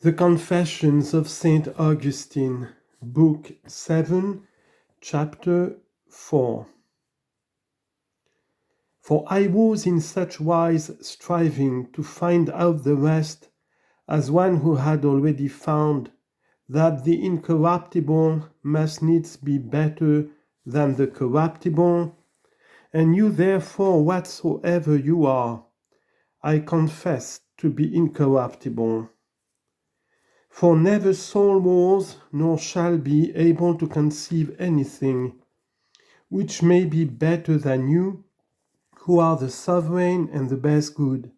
The Confessions of Saint Augustine, Book 7, Chapter 4. For I was in such wise striving to find out the rest, as one who had already found, that the incorruptible must needs be better than the corruptible, and you therefore whatsoever you are, I confess to be incorruptible. For never soul was, nor shall be, able to conceive anything which may be better than you, who are the sovereign and the best good.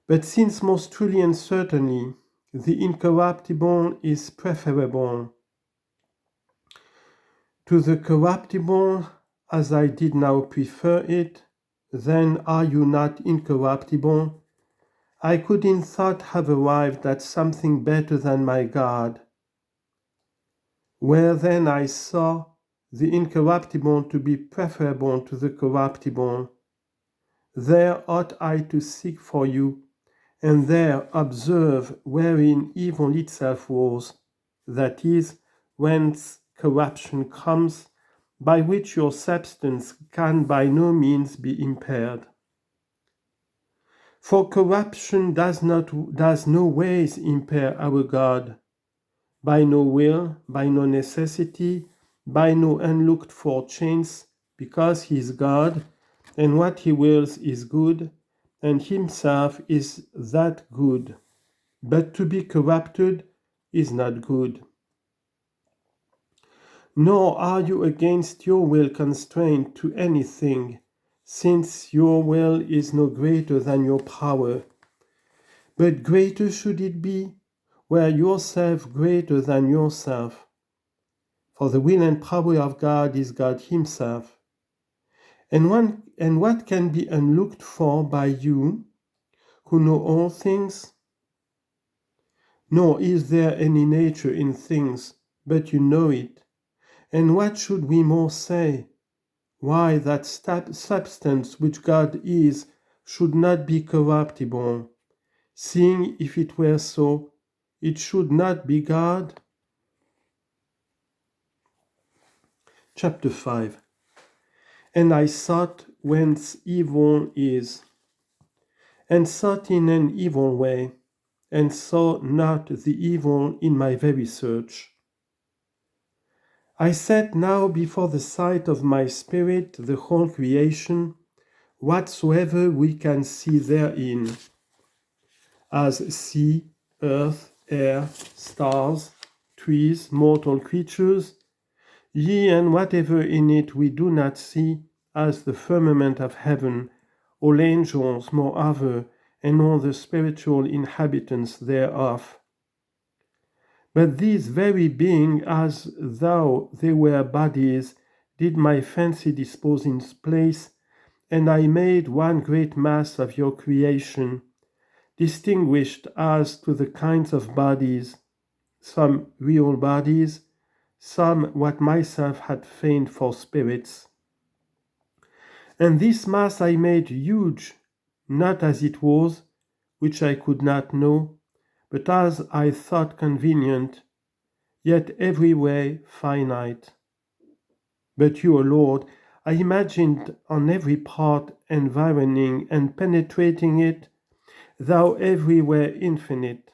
But since most truly and certainly the incorruptible is preferable to the corruptible, as I did now prefer it, then are you not incorruptible? I could in thought have arrived at something better than my God. Where then I saw the incorruptible to be preferable to the corruptible, there ought I to seek for you, and there observe wherein evil itself was, that is, whence corruption comes, by which your substance can by no means be impaired. For corruption does no ways impair our God, by no will, by no necessity, by no unlooked for chance, because he is God, and what he wills is good, and himself is that good. But to be corrupted is not good. Nor are you against your will constrained to anything, since your will is no greater than your power. But greater should it be, were yourself greater than yourself. For the will and power of God is God himself. And what can be unlooked for by you, who know all things? Nor is there any nature in things, but you know it. And what should we more say? Why, that substance which God is should not be corruptible, seeing if it were so, it should not be God. Chapter 5. And I sought whence evil is, and sought in an evil way, and saw not the evil in my very search. I set now before the sight of my spirit the whole creation, whatsoever we can see therein, as sea, earth, air, stars, trees, mortal creatures, yea, and whatever in it we do not see, as the firmament of heaven, all angels, moreover, and all the spiritual inhabitants thereof. But these very being, as though they were bodies, did my fancy dispose in place, and I made one great mass of your creation, distinguished as to the kinds of bodies, some real bodies, some what myself had feigned for spirits. And this mass I made huge, not as it was, which I could not know, but as I thought convenient, yet every way finite. But you, O Lord, I imagined on every part environing and penetrating it, thou everywhere infinite,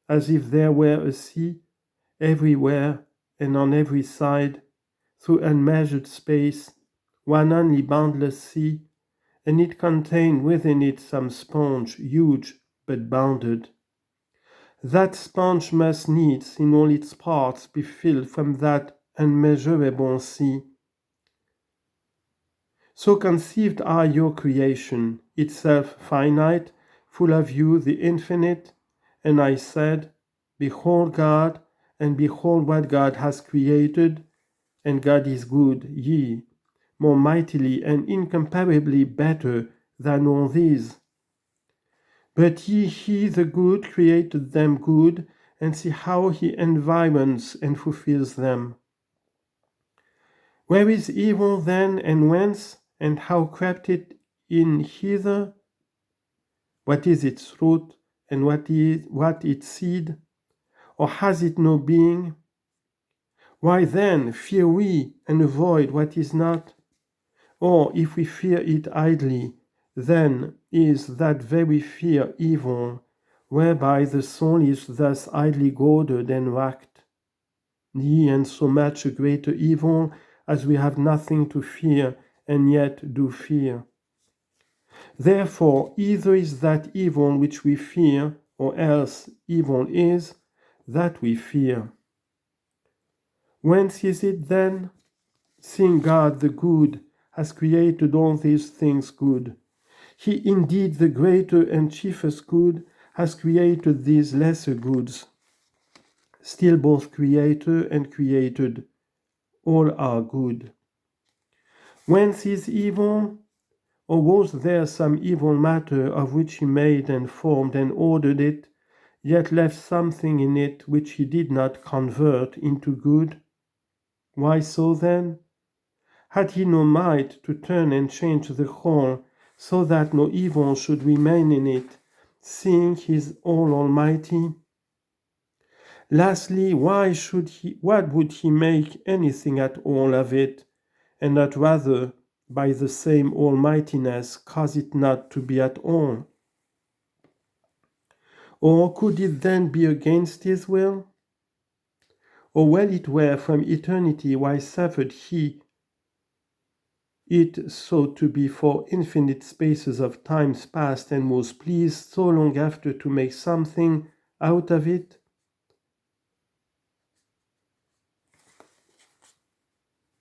as if there were a sea everywhere and on every side, through unmeasured space, one only boundless sea, and it contained within it some sponge, huge but bounded. That sponge must needs in all its parts be filled from that unmeasurable sea. So conceived are your creation, itself finite, full of you, the infinite. And I said, behold God, and behold what God has created, and God is good, yea, more mightily and incomparably better than all these. But he the good created them good, and see how he environs and fulfills them. Where is evil then, and whence, and how crept it in hither? What is its root, and what its seed? Or has it no being? Why then fear we and avoid what is not? Or if we fear it idly, then is that very fear evil, whereby the soul is thus idly goaded and racked? Yea, and so much a greater evil, as we have nothing to fear, and yet do fear. Therefore, either is that evil which we fear, or else evil is that we fear. Whence is it then? Seeing God the good has created all these things good, He indeed the greater and chiefest good has created these lesser goods. Still both creator and created, all are good. Whence is evil? Or was there some evil matter of which He made and formed and ordered it, yet left something in it which He did not convert into good? Why so then? Had He no might to turn and change the whole, so that no evil should remain in it, seeing He is all almighty? Lastly, what would He make anything at all of it, and not rather by the same almightiness cause it not to be at all? Or could it then be against His will? Or well it were from eternity, why suffered He it so to be for infinite spaces of times past, and was pleased so long after to make something out of it?